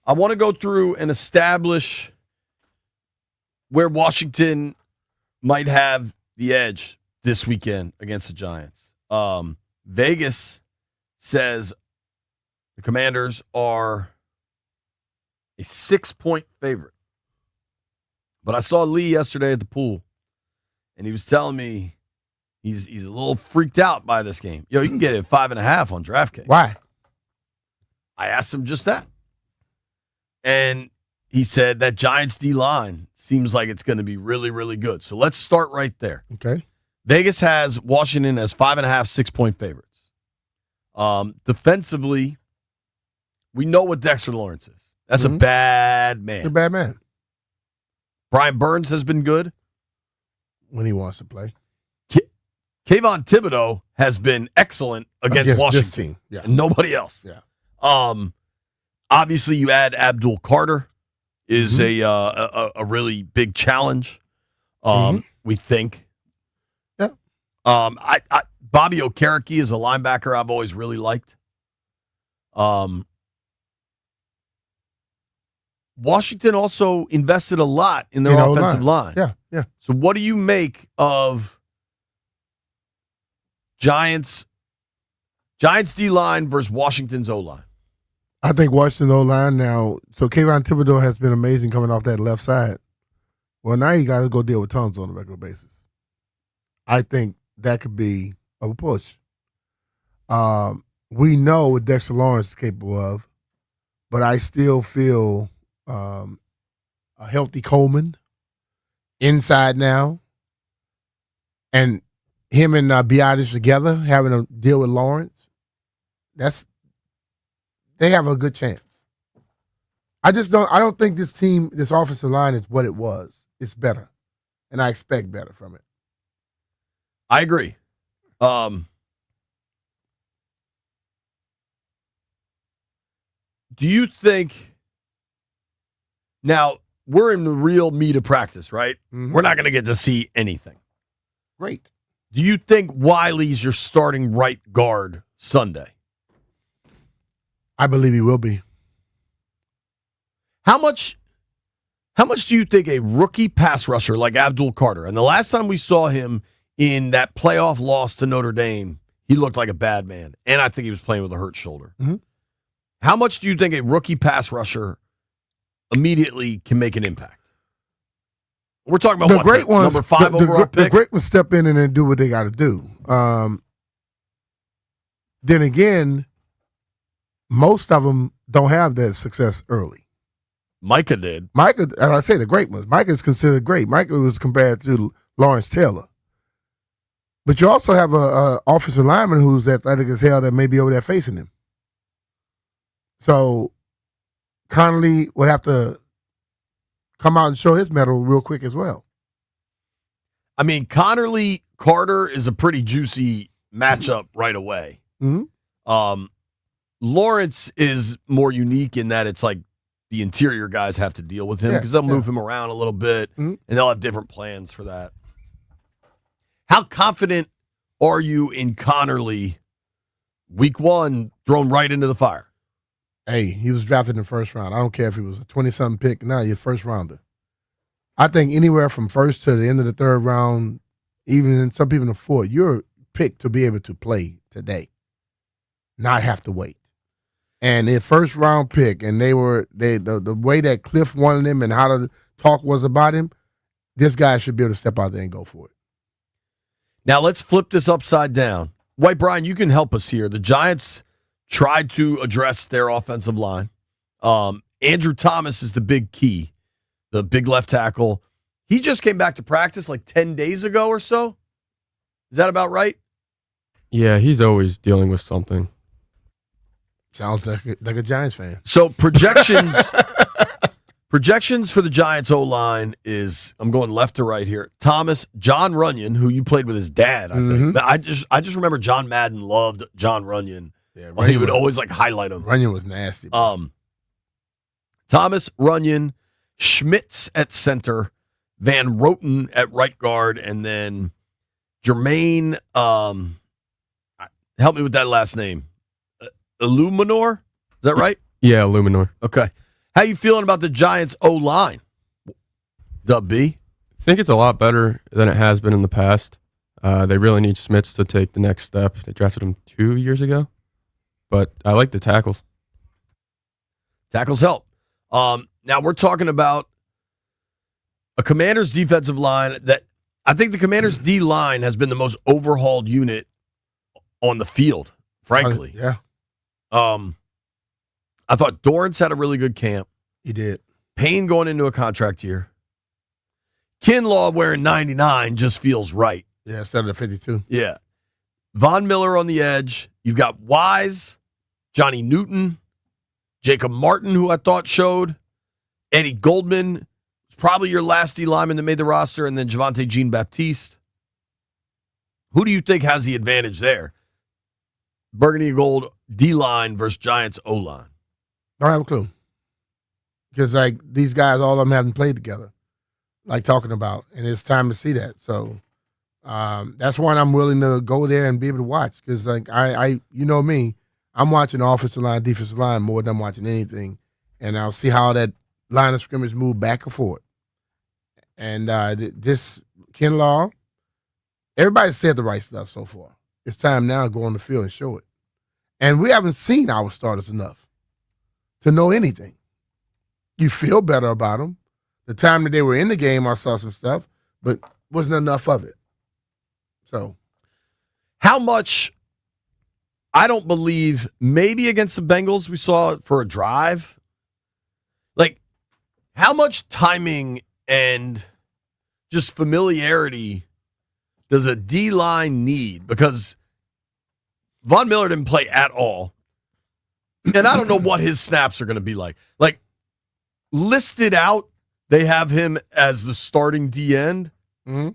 I want to go through and establish where Washington might have the edge this weekend against the Giants. Vegas says the Commanders are a 6-point favorite. But I saw Lee yesterday at the pool, and he was telling me he's a little freaked out by this game. Yo, you can get it at 5.5 on DraftKings. Why? I asked him just that. And he said that Giants D-line seems like it's going to be really, really good. So let's start right there. Okay. Vegas has Washington as 5.5, 6-point favorites. Defensively, we know what Dexter Lawrence is. That's a bad man. He's a bad man. Brian Burns has been good. When he wants to play. Kayvon Thibodeau has been excellent against Washington. This team. Yeah. And nobody else. Yeah. Obviously, you add Abdul Carter is a really big challenge. We think. Yeah. Bobby Okereke is a linebacker I've always really liked. Washington also invested a lot in their offensive line. Yeah. So what do you make of Giants D-line versus Washington's O-line? I think Washington's O-line now, so Kayvon Thibodeau has been amazing coming off that left side. Well, now you got to go deal with Tons on a regular basis. I think that could be a push. We know what Dexter Lawrence is capable of, but I still feel a healthy Coleman inside now, and him and Biadasz together having to deal with Lawrence. They have a good chance. I don't think this team, this offensive line is what it was. It's better, and I expect better from it. I agree. Do you think now we're in the real meat of practice, right? Mm-hmm. We're not going to get to see anything. Great. Do you think Wiley's your starting right guard Sunday? I believe he will be. How much do you think a rookie pass rusher like Abdul Carter, and the last time we saw him in that playoff loss to Notre Dame, he looked like a bad man, and I think he was playing with a hurt shoulder. Mm-hmm. How much do you think a rookie pass rusher immediately can make an impact? We're talking about number 5 overall pick? The great ones step in and then do what they got to do. Then again, most of them don't have that success early. Micah did. Micah, as I say, the great ones. Micah is considered great. Micah was compared to Lawrence Taylor. But you also have a offensive lineman who's athletic as hell that may be over there facing him. So Connolly would have to come out and show his mettle real quick as well. I mean, Connerly-Carter is a pretty juicy matchup right away. Mm-hmm. Lawrence is more unique in that it's like the interior guys have to deal with him because they'll move him around a little bit, and they'll have different plans for that. How confident are you in Connerly week 1 thrown right into the fire? Hey, he was drafted in the first round. I don't care if he was a 20-something pick. Now you're first rounder. I think anywhere from first to the end of the third round, even in some people in the fourth, you're picked to be able to play today, not have to wait. And their first round pick, and the way that Cliff wanted him and how the talk was about him, this guy should be able to step out there and go for it. Now let's flip this upside down. White Brian, you can help us here. The Giants tried to address their offensive line. Andrew Thomas is the big key, the big left tackle. He just came back to practice like 10 days ago or so. Is that about right? Yeah, he's always dealing with something. Sounds like a Giants fan. So projections for the Giants O-line is, I'm going left to right here. Thomas, John Runyon, who you played with his dad, I think. I just remember John Madden loved John Runyon. Yeah, he would always like highlight him. Runyon was nasty. Thomas, Runyon, Schmitz at center, Van Roten at right guard, and then Jermaine, help me with that last name. Illuminor? Is that right? Yeah, Illuminor. Okay. How you feeling about the Giants' O-line? Dub B? I think it's a lot better than it has been in the past. They really need Smits to take the next step. They drafted him 2 years ago, but I like the tackles. Tackles help. Now we're talking about a Commanders defensive line that I think the Commanders D line has been the most overhauled unit on the field, frankly. Yeah. I thought Dorrance had a really good camp. He did. Payne going into a contract year. Kinlaw wearing 99 just feels right. Yeah, instead of the 52. Yeah. Von Miller on the edge. You've got Wise, Johnny Newton, Jacob Martin, who I thought showed. Eddie Goldman was probably your last D lineman that made the roster, and then Javonte Jean-Baptiste. Who do you think has the advantage there? Burgundy and Gold D-line versus Giants O-line. Don't have a clue. Because, these guys, all of them haven't played together, talking about, and it's time to see that. So that's one I'm willing to go there and be able to watch because, I you know me, I'm watching the offensive line, defensive line more than I'm watching anything, and I'll see how that line of scrimmage move back and forth. And this Kinlaw, everybody said the right stuff so far. It's time now to go on the field and show it. And we haven't seen our starters enough to know anything. You feel better about them. The time that they were in the game, I saw some stuff, but wasn't enough of it. So, how much? I don't believe maybe against the Bengals we saw it for a drive. How much timing and just familiarity does a D-line need? Because Von Miller didn't play at all. And I don't know what his snaps are going to be like. Listed out, they have him as the starting D-end. Mm-hmm.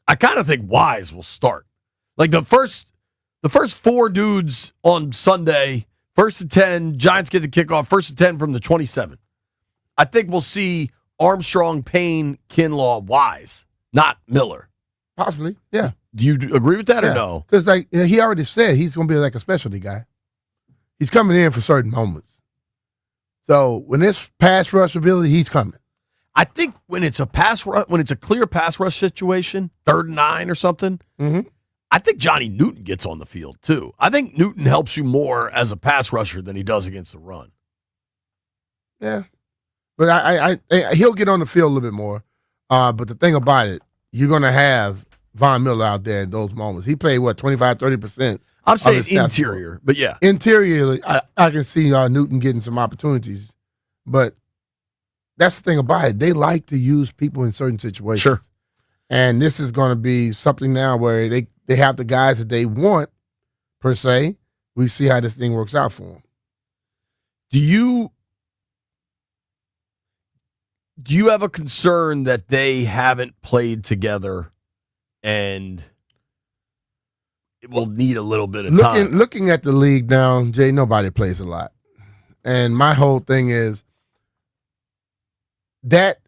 I kind of think Wise will start. The first 4 dudes on Sunday, 1st and 10, Giants get the kickoff, 1st and 10 from the 27. I think we'll see Armstrong, Payne, Kinlaw, Wise, not Miller. Possibly, yeah. Do you agree with that or no? Because he already said he's going to be a specialty guy. He's coming in for certain moments. So when it's pass rush ability, he's coming. I think when it's a clear pass rush situation, 3rd and 9 or something, mm-hmm. I think Johnny Newton gets on the field too. I think Newton helps you more as a pass rusher than he does against the run. Yeah. But I he'll get on the field a little bit more. But the thing about it, you're going to have Von Miller out there in those moments. He played, 25, 30%. I'm saying interior, but yeah. Interiorly, I can see Newton getting some opportunities. But that's the thing about it. They like to use people in certain situations. Sure. And this is going to be something now where they have the guys that they want, per se. We see how this thing works out for them. Do you have a concern that they haven't played together and it will need a little bit of time? Looking at the league now, Jay, nobody plays a lot. And my whole thing is that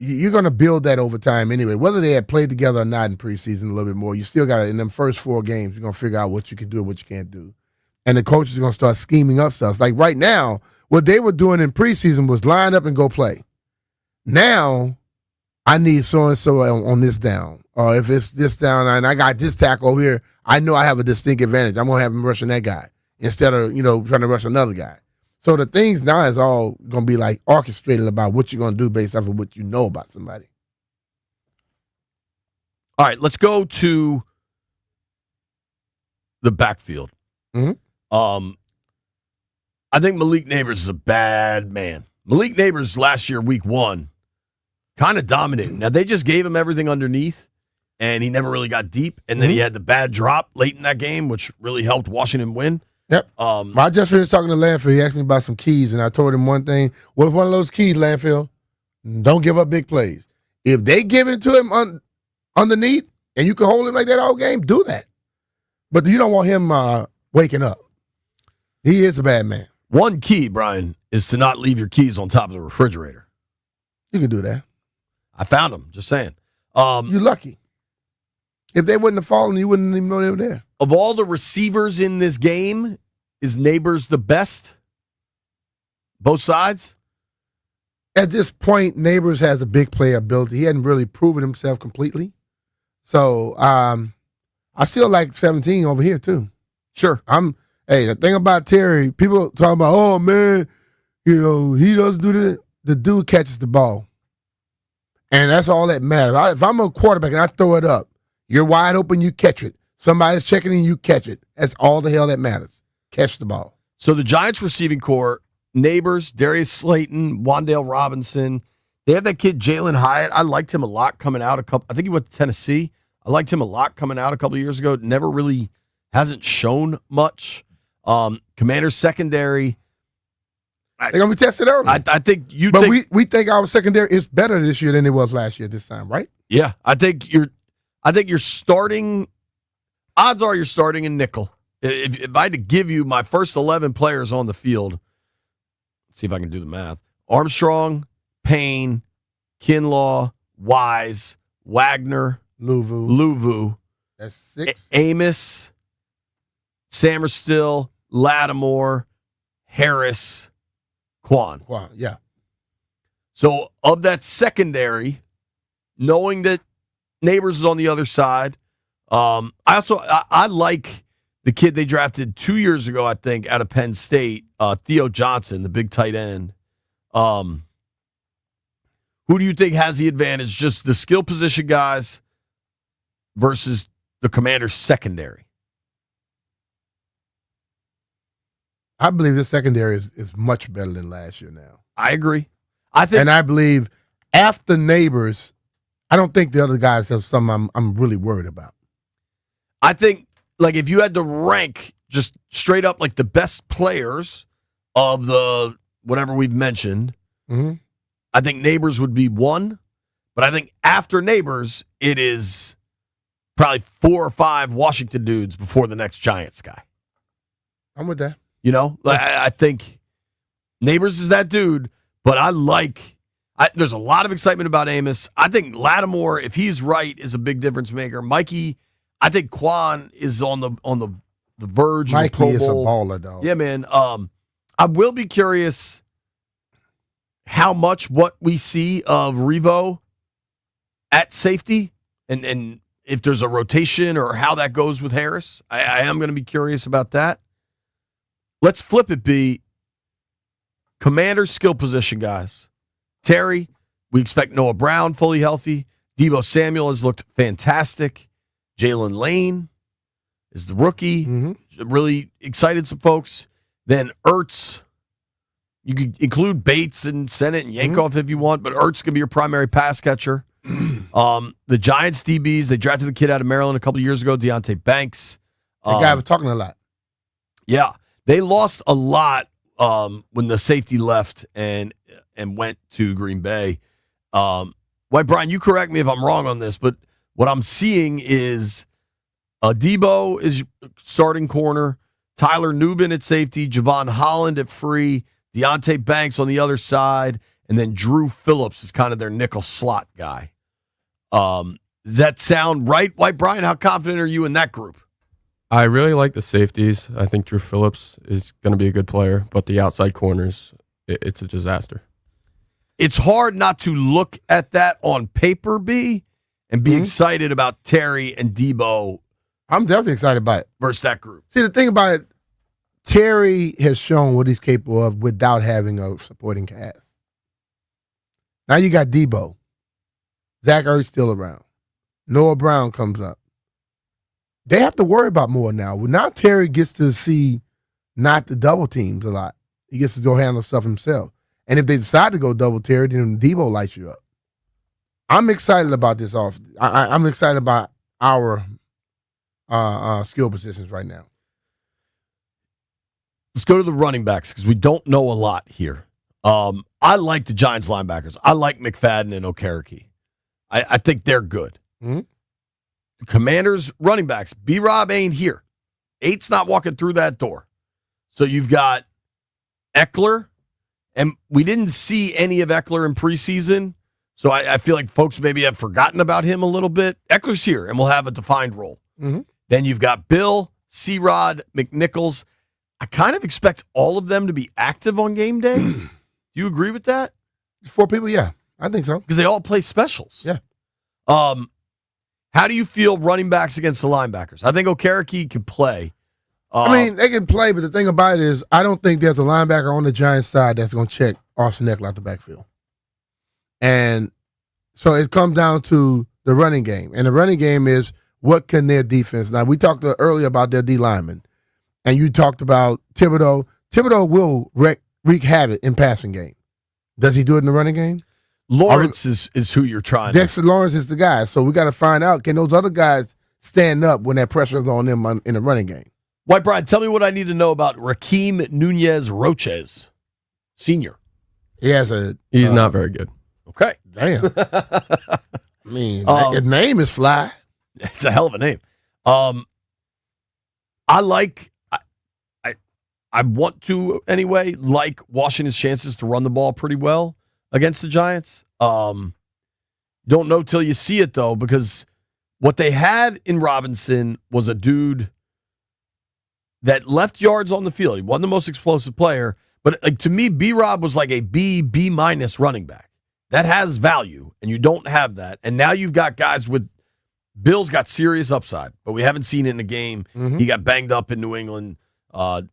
you're going to build that over time anyway. Whether they had played together or not in preseason a little bit more, you still got to, in them first 4 games, you're going to figure out what you can do and what you can't do. And the coaches are going to start scheming up stuff. Like right now, what they were doing in preseason was line up and go play. Now, I need so-and-so on this down. Or if it's this down and I got this tackle over here, I know I have a distinct advantage. I'm going to have him rushing that guy instead of, trying to rush another guy. So the things now is all going to be orchestrated about what you're going to do based off of what you know about somebody. All right, let's go to the backfield. Mm-hmm. I think Malik Neighbors is a bad man. Malik Neighbors last year, week 1, kind of dominated. Now, they just gave him everything underneath, and he never really got deep. And then he had the bad drop late in that game, which really helped Washington win. Yep. I just finished talking to Landfill. He asked me about some keys, and I told him one thing. What's one of those keys, Landfill? Don't give up big plays. If they give it to him underneath, and you can hold him like that all game, do that. But you don't want him waking up. He is a bad man. One key, Brian, is to not leave your keys on top of the refrigerator. You can do that. I found them, just saying. You're lucky. If they wouldn't have fallen, you wouldn't even know they were there. Of all the receivers in this game, is Neighbors the best? Both sides? At this point, Neighbors has a big play ability. He hadn't really proven himself completely. So I still like 17 over here, too. Sure. Hey, the thing about Terry, people talking about, oh, man, he doesn't do this. The dude catches the ball. And that's all that matters. If I'm a quarterback and I throw it up, you're wide open, you catch it. Somebody's checking and you catch it. That's all the hell that matters. Catch the ball. So the Giants receiving core, Neighbors, Darius Slayton, Wan'Dale Robinson. They have that kid, Jalen Hyatt. I liked him a lot coming out. I think he went to Tennessee. I liked him a lot coming out a couple of years ago. Never really hasn't shown much. Commanders secondary. They're going to be tested early. I think you but think. we think our secondary is better this year than it was last year this time, right? Yeah. I think you're starting. Odds are you're starting in nickel. If I had to give you my first 11 players on the field, let's see if I can do the math. Armstrong, Payne, Kinlaw, Wise, Wagner, Luvu. That's 6. Amos, Samerstill, Lattimore, Harris, Quan. Yeah. So of that secondary, knowing that Neighbors is on the other side, I like the kid they drafted 2 years ago, I think, out of Penn State, Theo Johnson, the big tight end. Who do you think has the advantage? Just the skill position guys versus the Commanders' secondary? I believe this secondary is much better than last year now. I agree. And I believe after Neighbors, I don't think the other guys have something I'm really worried about. I think, like, if you had to rank just straight up, like, the best players of the whatever we've mentioned, I think Neighbors would be one. But I think after Neighbors, it is probably 4 or 5 Washington dudes before the next Giants guy. I'm with that. You know, I think Neighbors is that dude, but there's a lot of excitement about Amos. I think Lattimore, if he's right, is a big difference maker. Mikey, I think Quan is on the verge of the Pro Bowl. Mikey is a baller, dog. Yeah, man. I will be curious how much what we see of Revo at safety and if there's a rotation or how that goes with Harris. I am going to be curious about that. Let's flip it, B. Commander's skill position, guys. Terry, we expect Noah Brown fully healthy. Deebo Samuel has looked fantastic. Jalen Lane is the rookie. Really excited some folks. Then Ertz. You could include Bates and Sennett and Yankoff if you want, but Ertz can be your primary pass catcher. The Giants DBs, they drafted the kid out of Maryland a couple of years ago, Deontay Banks. That guy was talking a lot. Yeah. They lost a lot when the safety left and went to Green Bay. White Brian, you correct me if I'm wrong on this, but what I'm seeing is Debo is starting corner, Tyler Nubin at safety, Javon Holland at free, Deontay Banks on the other side, and then Drew Phillips is kind of their nickel slot guy. Does that sound right, White Brian? How confident are you in that group? I really like the safeties. I think Drew Phillips is going to be a good player, but the outside corners, it's a disaster. It's hard not to look at that on paper, B, and be excited about Terry and Debo. I'm definitely excited about it. Versus that group. See, the thing about it, Terry has shown what he's capable of without having a supporting cast. Now you got Debo. Zach Ertz still around. Noah Brown comes up. They have to worry about more now. Now Terry gets to see not the double teams a lot. He gets to go handle stuff himself. And if they decide to go double Terry, then Debo lights you up. I'm excited about this off. I'm excited about our skill positions right now. Let's go to the running backs because we don't know a lot here. I like the Giants linebackers. I like McFadden and Okereke. I think they're good. The Commanders running backs, B-Rob ain't here. 8's not walking through that door. So you've got Eckler, and we didn't see any of Eckler in preseason, so I feel like folks maybe have forgotten about him a little bit. Eckler's here, and will have a defined role. Then you've got Bill, C-Rod, McNichols. I kind of expect all of them to be active on game day. Do you agree with that? 4 people, yeah. I think so. Because they all play specials. Yeah. How do you feel running backs against the linebackers? I think Okereke can play. I mean, they can play, but the thing about it is I don't think there's a linebacker on the Giants side that's going to check Austin Eckler out the backfield. And so it comes down to the running game. And the running game is what can their defense. Now, we talked earlier about their D linemen, and you talked about Thibodeau. Thibodeau will wreak havoc in passing game. Does he do it in the running game? Lawrence is who you're trying Dexter Lawrence is the guy. So we got to find out, can those other guys stand up when that pressure is on them in the running game? White Brian, tell me what I need to know about Raheem Nunez Roches, Sr. He's not very good. Okay. Damn. I mean, his name is Fly. It's a hell of a name. I want to, anyway, like Washington's chances to run the ball pretty well against the Giants. Don't know till you see it, though, because what they had in Robinson was a dude that left yards on the field. He wasn't the most explosive player, but like to me, B-Rob was like a B minus running back. That has value, and you don't have that. And now you've got guys with Bill's got serious upside, but we haven't seen it in the game. Mm-hmm. He got banged up in New England. I'm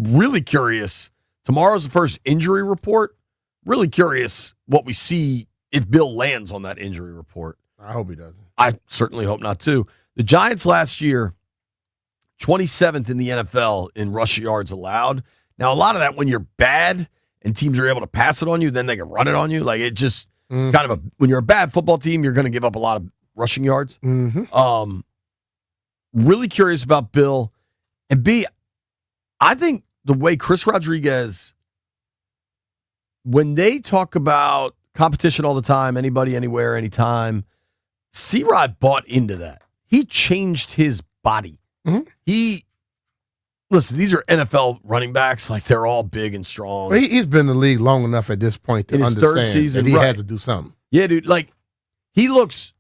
really curious. Tomorrow's the first injury report. Really curious what we see if Bill lands on that injury report. I hope he doesn't. I certainly hope not, too. The Giants last year, 27th in the NFL in rush yards allowed. Now, a lot of that when you're bad and teams are able to pass it on you, then they can run it on you. Like it just kind of when you're a bad football team, you're going to give up a lot of rushing yards. Mm-hmm. Really curious about Bill. And B, I think the way Chris Rodriguez, when they talk about competition all the time, anybody, anywhere, anytime, C-Rod bought into that. He changed his body. Mm-hmm. Listen, these are NFL running backs. Like, they're all big and strong. Well, he's been in the league long enough at this point to in his understand third season, that he had to do something. Yeah, dude. Like, he looks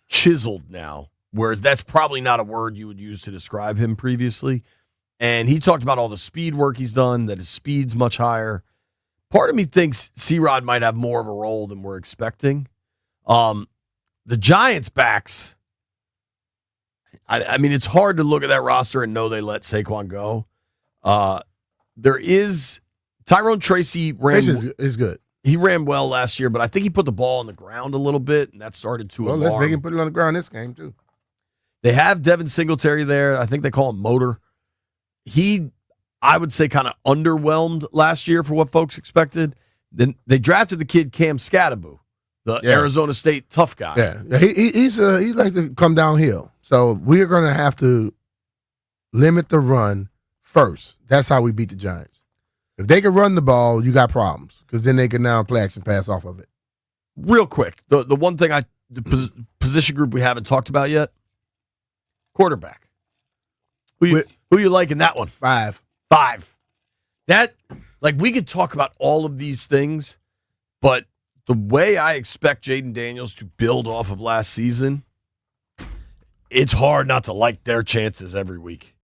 chiseled now, whereas that's probably not a word you would use to describe him previously. And he talked about all the speed work he's done, that his speed's much higher. Part of me thinks C-Rod might have more of a role than we're expecting. The Giants' backs, I mean, it's hard to look at that roster and know they let Saquon go. There is Tyrone Tracy is good. He ran well last year, but I think he put the ball on the ground a little bit, and that started to alarm. Let's make him put it on the ground this game, too. They have Devin Singletary there. I think they call him Motor. He, I would say, kind of underwhelmed last year for what folks expected. Then they drafted the kid Cam Scatterbo, the Arizona State tough guy. Yeah, he's like to come downhill. So we're going to have to limit the run first. That's how we beat the Giants. If they can run the ball, you got problems because then they can now play action pass off of it. Real quick, the one thing the position group we haven't talked about yet, quarterback. Who you like in that one? 5. That, like, we could talk about all of these things, but the way I expect Jaden Daniels to build off of last season, it's hard not to like their chances every week.